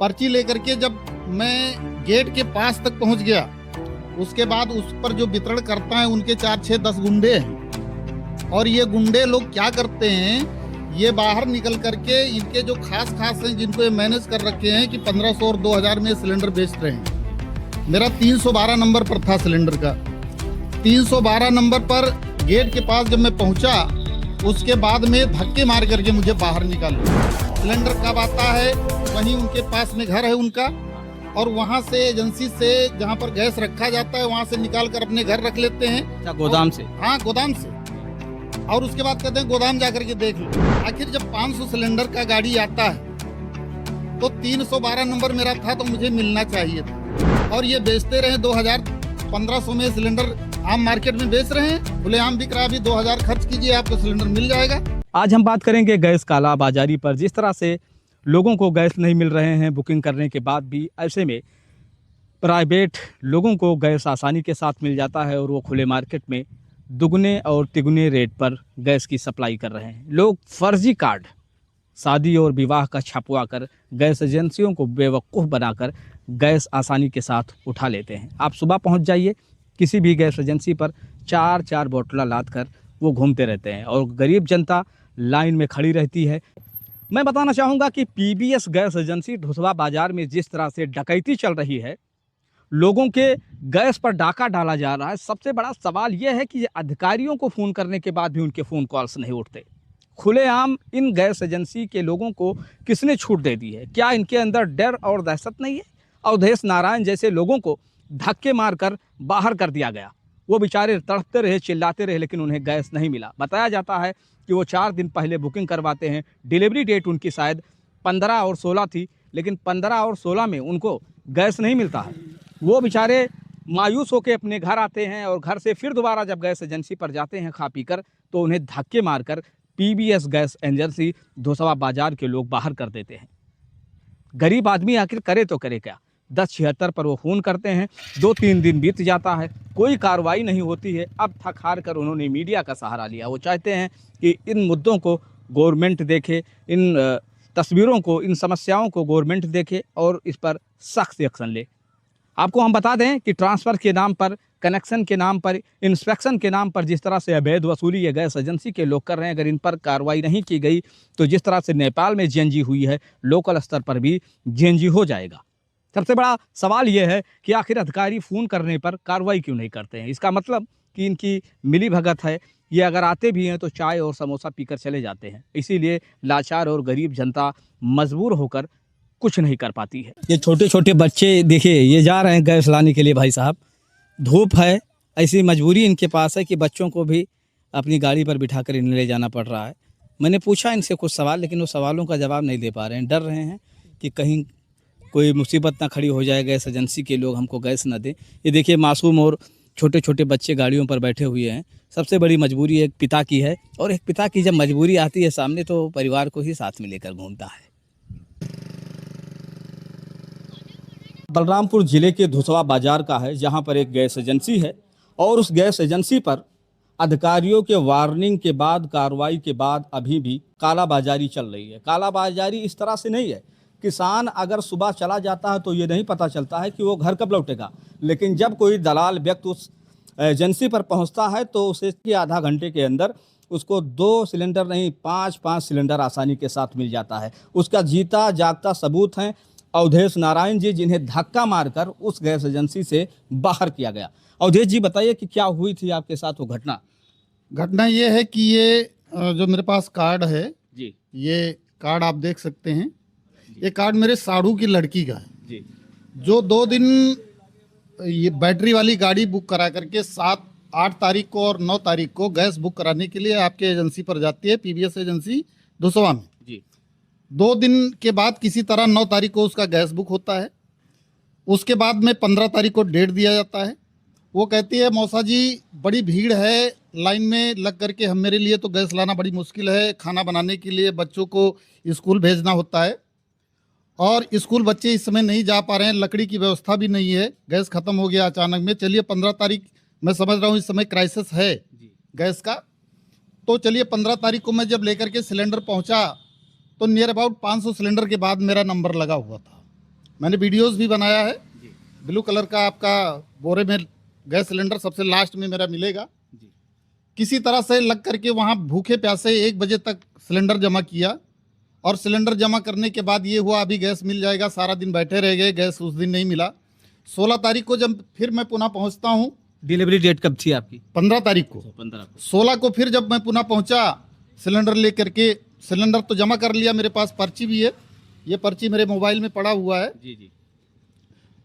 पर्ची लेकर के जब मैं गेट के पास तक पहुंच गया, उसके बाद उस पर जो वितरण करता है उनके 4, 6, 10 गुंडे हैं। और ये गुंडे लोग क्या करते हैं, ये बाहर निकल करके इनके जो खास हैं जिनको ये मैनेज कर रखे हैं कि 1500 और 2000 में सिलेंडर बेच रहे हैं। मेरा 312 नंबर पर था सिलेंडर का। 312 नंबर पर गेट के पास जब मैं पहुंचा, उसके बाद में धक्के मार करके मुझे बाहर निकाला। सिलेंडर कब आता है, वहीं उनके पास में घर है उनका, और वहां से एजेंसी से जहां पर गैस रखा जाता है वहां से निकाल कर अपने घर रख लेते हैं। गोदाम से? हाँ, गोदाम से। और उसके बाद कहते हैं गोदाम जाकर के देख लो। आखिर जब 500 सिलेंडर का गाड़ी आता है तो 312 नंबर मेरा था तो मुझे मिलना चाहिए था। और ये बेचते रहे 1500 में सिलेंडर आम मार्केट में बेच रहे हैं, खुलेआम बिक रहा। अभी 2000 खर्च कीजिए, आपको सिलेंडर मिल जाएगा। आज हम बात करेंगे गैस काला बाजारी पर। जिस तरह से लोगों को गैस नहीं मिल रहे हैं बुकिंग करने के बाद भी, ऐसे में प्राइवेट लोगों को गैस आसानी के साथ मिल जाता है और वो खुले मार्केट में दुगने और तिगुने रेट पर गैस की सप्लाई कर रहे हैं। लोग फर्जी कार्ड शादी और विवाह का छपवा कर गैस एजेंसियों को बेवकूफ़ बनाकर गैस आसानी के साथ उठा लेते हैं। आप सुबह पहुंच जाइए किसी भी गैस एजेंसी पर, 4-4 बोतला लाद कर वो घूमते रहते हैं और गरीब जनता लाइन में खड़ी रहती है। मैं बताना चाहूँगा कि पीबीएस गैस एजेंसी ढुसवा बाज़ार में जिस तरह से डकैती चल रही है, लोगों के गैस पर डाका डाला जा रहा है। सबसे बड़ा सवाल यह है कि अधिकारियों को फ़ोन करने के बाद भी उनके फ़ोन कॉल्स नहीं उठते। खुलेआम इन गैस एजेंसी के लोगों को किसने छूट दे दी है? क्या इनके अंदर डर और दहशत नहीं है? अवधेश नारायण जैसे लोगों को धक्के मारकर बाहर कर दिया गया। वो बेचारे तड़पते रहे, चिल्लाते रहे, लेकिन उन्हें गैस नहीं मिला। बताया जाता है कि वो 4 दिन पहले बुकिंग करवाते हैं। डिलीवरी डेट उनकी शायद 15 और 16 थी, लेकिन 15 और 16 में उनको गैस नहीं मिलता है। वो बेचारे मायूस होकर अपने घर आते हैं और घर से फिर दोबारा जब गैस एजेंसी पर जाते हैं खा पी कर, तो उन्हें धक्के मारकर पीबीएस गैस एजेंसी ढुसवा बाजार के लोग बाहर कर देते हैं। गरीब आदमी आखिर करे तो करे क्या? 1076 पर वो फ़ोन करते हैं, 2-3 दिन बीत जाता है, कोई कार्रवाई नहीं होती है। अब थक हार कर उन्होंने मीडिया का सहारा लिया। वो चाहते हैं कि इन मुद्दों को गवर्नमेंट देखे, इन तस्वीरों को, इन समस्याओं को गवर्नमेंट देखे और इस पर सख्त एक्शन ले। आपको हम बता दें कि ट्रांसफ़र के नाम पर, कनेक्शन के नाम पर, इंस्पेक्शन के नाम पर जिस तरह से अवैध वसूली ये गैस एजेंसी के लोग कर रहे हैं, अगर इन पर कार्रवाई नहीं की गई तो जिस तरह से नेपाल में जीएनजी हुई है, लोकल स्तर पर भी जीएनजी हो जाएगा। सबसे बड़ा सवाल यह है कि आखिर अधिकारी फ़ोन करने पर कार्रवाई क्यों नहीं करते हैं? इसका मतलब कि इनकी मिली भगत है। ये अगर आते भी हैं तो चाय और समोसा पीकर चले जाते हैं। इसीलिए लाचार और गरीब जनता मजबूर होकर कुछ नहीं कर पाती है। ये छोटे छोटे बच्चे देखिए, ये जा रहे हैं गैस लाने के लिए। भाई साहब, धूप है, ऐसी मजबूरी इनके पास है कि बच्चों को भी अपनी गाड़ी पर बिठा कर इन्हें ले जाना पड़ रहा है। मैंने पूछा इनसे कुछ सवाल, लेकिन वो सवालों का जवाब नहीं दे पा रहे हैं। डर रहे हैं कि कहीं कोई मुसीबत ना खड़ी हो जाए, गैस एजेंसी के लोग हमको गैस ना दें। ये देखिए मासूम और छोटे छोटे बच्चे गाड़ियों पर बैठे हुए हैं। सबसे बड़ी मजबूरी एक पिता की है, और एक पिता की जब मजबूरी आती है सामने तो परिवार को ही साथ में लेकर घूमता है। बलरामपुर ज़िले के ढुसवा बाज़ार का है, जहां पर एक गैस एजेंसी है और उस गैस एजेंसी पर अधिकारियों के वार्निंग के बाद, कार्रवाई के बाद अभी भी कालाबाजारी चल रही है। कालाबाजारी इस तरह से नहीं है, किसान अगर सुबह चला जाता है तो ये नहीं पता चलता है कि वो घर कब लौटेगा, लेकिन जब कोई दलाल व्यक्ति उस एजेंसी पर पहुंचता है तो उसे आधा घंटे के अंदर उसको 2 सिलेंडर नहीं 5-5 सिलेंडर आसानी के साथ मिल जाता है। उसका जीता जागता सबूत हैं अवधेश नारायण जी, जिन्हें धक्का मारकर उस गैस एजेंसी से बाहर किया गया। अवधेश जी, बताइए कि क्या हुई थी आपके साथ वो घटना? घटना ये है कि ये जो मेरे पास कार्ड है जी, ये कार्ड आप देख सकते हैं। ये कार्ड मेरे साढ़ू की लड़की का है जी, जो 2 दिन ये बैटरी वाली गाड़ी बुक करा करके 7-8 तारीख को और 9 तारीख को गैस बुक कराने के लिए आपके एजेंसी पर जाती है, पीबीएस एजेंसी ढुसवा में। जी, 2 दिन के बाद किसी तरह 9 तारीख को उसका गैस बुक होता है। उसके बाद में 15 तारीख को डेट दिया जाता है। वो कहती है मौसा जी बड़ी भीड़ है, लाइन में लग करके हम मेरे लिए तो गैस लाना बड़ी मुश्किल है, खाना बनाने के लिए बच्चों को स्कूल भेजना होता है और स्कूल बच्चे इस समय नहीं जा पा रहे हैं, लकड़ी की व्यवस्था भी नहीं है, गैस ख़त्म हो गया अचानक में। चलिए 15 तारीख, मैं समझ रहा हूँ इस समय क्राइसिस है गैस का, तो चलिए 15 तारीख को मैं जब लेकर के सिलेंडर पहुँचा तो नियर अबाउट 500 सिलेंडर के बाद मेरा नंबर लगा हुआ था। मैंने वीडियोस भी बनाया है। ब्लू कलर का आपका बोरे में गैस सिलेंडर सबसे लास्ट में मेरा मिलेगा। किसी तरह से लग करके वहाँ भूखे प्यासे 1 बजे तक सिलेंडर जमा किया और सिलेंडर जमा करने के बाद ये हुआ अभी गैस मिल जाएगा, सारा दिन बैठे रह गए, गैस उस दिन नहीं मिला। 16 तारीख को जब फिर मैं पुनः पहुँचता हूँ, डिलीवरी डेट कब थी आपकी? 15 तारीख को। 15 को। 16 को फिर जब मैं पुनः पहुँचा सिलेंडर लेकर के, सिलेंडर तो जमा कर लिया, मेरे पास पर्ची भी है, ये पर्ची मेरे मोबाइल में पड़ा हुआ है। जी।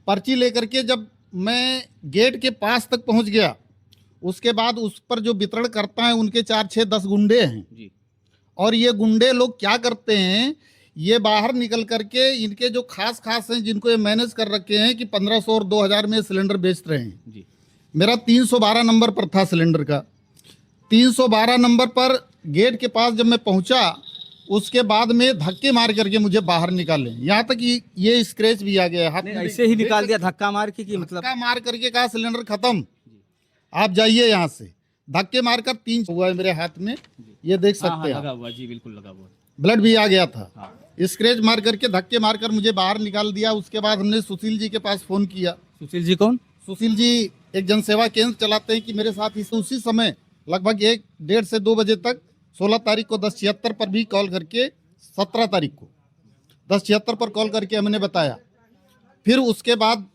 पर्ची लेकर के जब मैं गेट के पास तक पहुंच गया, उसके बाद उस पर जो वितरण करता है उनके 4-6-10 गुंडे हैं जी। और ये गुंडे लोग क्या करते हैं, ये बाहर निकल करके इनके जो खास हैं जिनको ये मैनेज कर रखे हैं कि 1500 और 2000 में सिलेंडर बेच रहे हैं जी। मेरा 312 नंबर पर था सिलेंडर का। 312 नंबर पर गेट के पास जब मैं पहुंचा, उसके बाद में धक्के मार करके मुझे बाहर निकाले, यहाँ तक ये स्क्रैच भी आ गया हाथ में। ऐसे ही निकाल दिया धक्का मार के कि मतलब? धक्का मार करके कहा सिलेंडर खत्म, आप जाइए यहाँ से। धक्के मारकर 3 हुआ है मेरे हाथ में, ये देख सकते हैं। लगा हुआ जी, बिल्कुल लगा हुआ। ब्लड भी आ गया था। हाँ। स्क्रैच मार करके धक्के मारकर मुझे बाहर निकाल दिया। उसके बाद हमने सुशील जी के पास फोन किया। सुशील जी कौन? सुशील जी एक जनसेवा केंद्र चलाते हैं कि मेरे साथ ही उसी समय लगभग 1-1:30 से 2 बजे तक 16 तारीख को 1076 पर भी कॉल करके, 17 तारीख को 1076 पर कॉल करके हमने बताया। फिर उसके बाद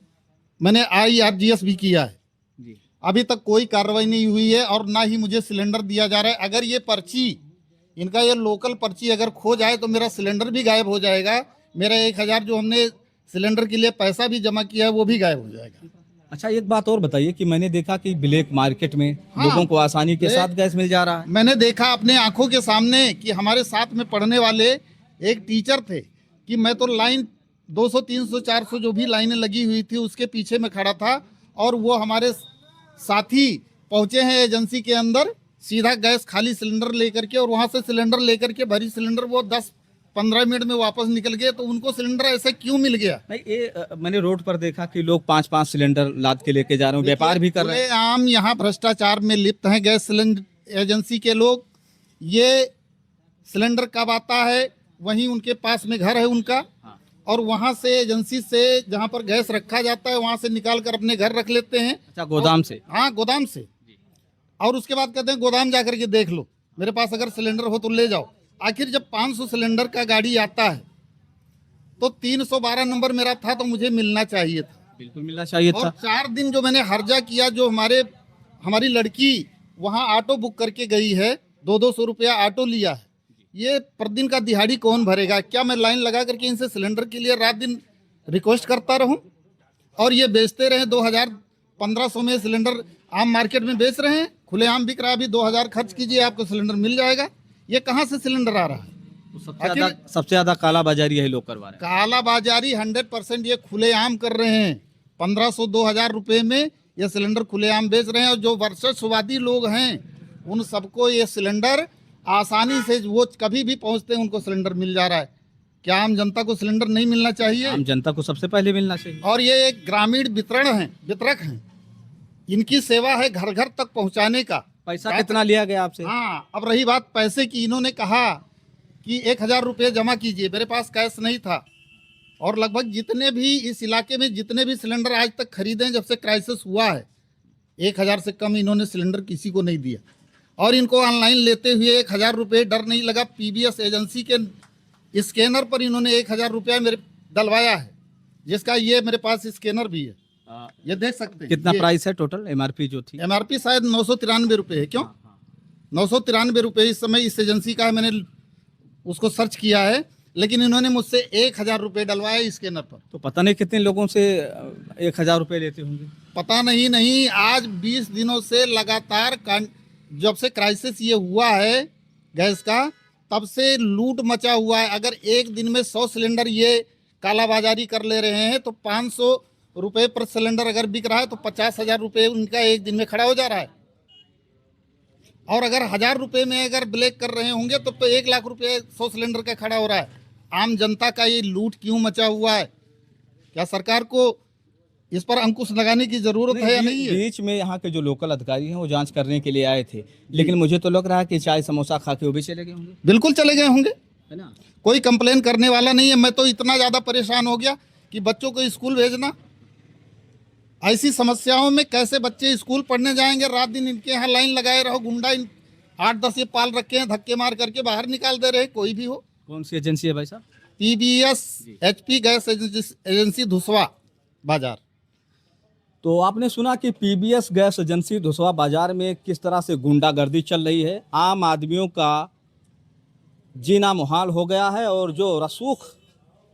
मैंने IRGS भी किया है जी। अभी तक कोई कार्रवाई नहीं हुई है और ना ही मुझे सिलेंडर दिया जा रहा है। अगर ये पर्ची, इनका ये लोकल पर्ची अगर खो जाए तो मेरा सिलेंडर भी गायब हो जाएगा, मेरा 1000 जो हमने सिलेंडर के लिए पैसा भी जमा किया है वो भी गायब हो जाएगा। अच्छा, एक बात और बताइए कि मैंने देखा कि ब्लैक मार्केट में लोगों को आसानी के साथ गैस मिल जा रहा है। मैंने देखा अपने आंखों के सामने कि हमारे साथ में पढ़ने वाले एक टीचर थे कि मैं तो लाइन 200, 300, 400 जो भी लाइनें लगी हुई थी उसके पीछे में खड़ा था और वो हमारे साथी पहुंचे हैं एजेंसी के अंदर, सीधा गैस खाली सिलेंडर लेकर के, और वहां से सिलेंडर लेकर के भरी सिलेंडर वो 10-15 मिनट में वापस निकल गए। तो उनको सिलेंडर ऐसे क्यों मिल गया? नहीं, ये मैंने रोड पर देखा कि लोग 5-5 सिलेंडर लाद के लेके जा रहे हैं, व्यापार भी कर रहे हैं। आम यहाँ भ्रष्टाचार में लिप्त हैं गैस सिलेंडर एजेंसी के लोग। ये सिलेंडर कब आता है, वहीं उनके पास में घर है उनका, और वहां से एजेंसी से जहां पर गैस रखा जाता है वहां से निकाल कर अपने घर रख लेते हैं। अच्छा, गोदाम से? हाँ, गोदाम से। और उसके बाद कहते हैं गोदाम जाकर के देख लो, मेरे पास अगर सिलेंडर हो तो ले जाओ। आखिर जब 500 सिलेंडर का गाड़ी आता है तो 312 नंबर मेरा था तो मुझे मिलना चाहिए था। बिल्कुल मिलना चाहिए था। और 4 दिन जो मैंने हर्जा किया, जो हमारी लड़की वहाँ ऑटो बुक करके गई है, 200-200 रुपया ऑटो लिया है, ये प्रतिदिन का दिहाड़ी कौन भरेगा? क्या मैं लाइन लगा करके इनसे सिलेंडर के लिए रात दिन रिक्वेस्ट करता रहूं? और ये बेचते रहे 2000-1500 में सिलेंडर आम मार्केट में बेच रहे हैं, खुलेआम बिक रहा है। अभी 2000 खर्च कीजिए आपको सिलेंडर मिल जाएगा। ये कहाँ से सिलेंडर आ रहा है? तो सबसे ज्यादा काला बाजारी यही लोग करवा रहे हैं। काला बाजारी 100% ये खुलेआम कर रहे हैं। 1500-2000 रुपए में ये सिलेंडर खुलेआम बेच रहे हैं। और जो वर्चस्ववादी लोग हैं उन सबको ये सिलेंडर आसानी से, वो कभी भी पहुंचते हैं उनको सिलेंडर मिल जा रहा है। क्या आम जनता को सिलेंडर नहीं मिलना चाहिए? आम जनता को सबसे पहले मिलना चाहिए। और ये एक ग्रामीण वितरक हैं, इनकी सेवा है घर घर तक पहुंचाने का। पैसा कितना लिया गया आपसे? हाँ, अब रही बात पैसे की, इन्होंने कहा कि 1000 रुपये जमा कीजिए। मेरे पास कैश नहीं था। और लगभग जितने भी इस इलाके में जितने भी सिलेंडर आज तक खरीदे हैं, जब से क्राइसिस हुआ है, 1000 से कम इन्होंने सिलेंडर किसी को नहीं दिया। और इनको ऑनलाइन लेते हुए 1000 रुपये डर नहीं लगा। PBS एजेंसी के स्कैनर पर इन्होंने 1000 रुपया मेरे डलवाया है, जिसका ये मेरे पास स्कैनर भी है, ये देख सकते हैं। कितना प्राइस है टोटल? MRP जो थी? MRP शायद 993 रुपये है। क्यों? 993 रुपये इस समय इस एजेंसी का है। मैंने उसको सर्च किया है, लेकिन इन्होंने मुझसे 1000 रुपये डलवाया स्कैनर पर। तो पता नहीं कितने लोगों से 1000 रुपये लेते होंगे। पता नहीं। आज 20 दिनों से लगातार, जब से क्राइसिस ये हुआ है गैस का, तब से लूट मचा हुआ है। अगर एक दिन में 100 सिलेंडर ये कालाबाजारी कर ले रहे हैं तो 500 रुपये पर सिलेंडर अगर बिक रहा है तो 50,000 रुपये उनका एक दिन में खड़ा हो जा रहा है। और अगर 1000 रुपये में अगर ब्लैक कर रहे होंगे तो 1 लाख रुपये 100 सिलेंडर का खड़ा हो रहा है। आम जनता का ये लूट क्यों मचा हुआ है? क्या सरकार को इस पर अंकुश लगाने की जरूरत है या नहीं है? बीच में यहाँ के जो लोकल अधिकारी हैं वो जांच करने के लिए आए थे, लेकिन मुझे तो लग रहा है कि चाय समोसा खा के वो भी चले गए होंगे। बिल्कुल चले गए होंगे, है ना? कोई कंप्लेन करने वाला नहीं है। मैं तो इतना ज़्यादा परेशान हो गया कि बच्चों को स्कूल भेजना। ऐसी समस्याओं में कैसे बच्चे स्कूल पढ़ने जाएंगे? रात दिन इनके यहाँ लाइन लगाए रहो, गुंडा 8-10 ये पाल रखे हैं, धक्के मार करके बाहर निकाल दे रहे हैं, कोई भी हो। कौन सी एजेंसी है भाई साहब? पीबीएस HP गैस एजेंसी धुसवा बाजार। तो आपने सुना कि पीबीएस गैस एजेंसी धुसवा बाजार में किस तरह से गुंडागर्दी चल रही है। आम आदमियों का जीना मुहाल हो गया है और जो रसूख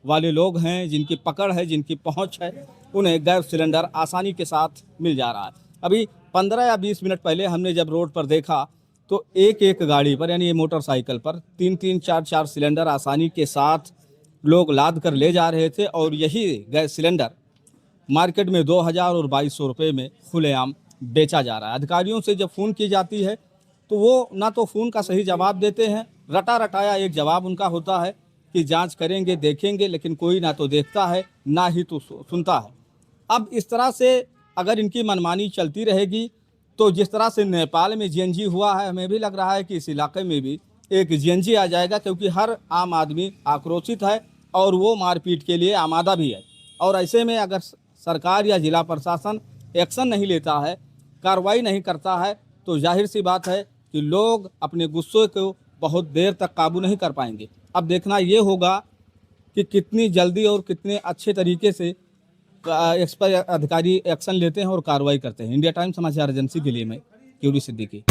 वाले लोग हैं, जिनकी पकड़ है, जिनकी पहुंच है, उन्हें गैस सिलेंडर आसानी के साथ मिल जा रहा है। अभी 15 या 20 मिनट पहले हमने जब रोड पर देखा तो एक एक गाड़ी पर, यानी ये मोटरसाइकिल पर 3-3, 4-4 सिलेंडर आसानी के साथ लोग लाद कर ले जा रहे थे और यही गैस सिलेंडर मार्केट में 2000 और 2200 रुपये में खुलेआम बेचा जा रहा है। अधिकारियों से जब फ़ोन की जाती है तो वो ना तो फ़ोन का सही जवाब देते हैं, रटा रटाया एक जवाब उनका होता है कि जांच करेंगे, देखेंगे, लेकिन कोई ना तो देखता है ना ही तो सुनता है। अब इस तरह से अगर इनकी मनमानी चलती रहेगी तो जिस तरह से नेपाल में GNG हुआ है, हमें भी लग रहा है कि इस इलाके में भी एक GNG आ जाएगा, क्योंकि हर आम आदमी आक्रोशित है और वो मारपीट के लिए आमादा भी है। और ऐसे में अगर सरकार या जिला प्रशासन एक्शन नहीं लेता है, कार्रवाई नहीं करता है, तो जाहिर सी बात है कि लोग अपने गुस्से को बहुत देर तक काबू नहीं कर पाएंगे। अब देखना ये होगा कि कितनी जल्दी और कितने अच्छे तरीके से इस पर अधिकारी एक्शन लेते हैं और कार्रवाई करते हैं। इंडिया टाइम्स समाचार एजेंसी के लिए मैं क्यूरी सिद्दीकी।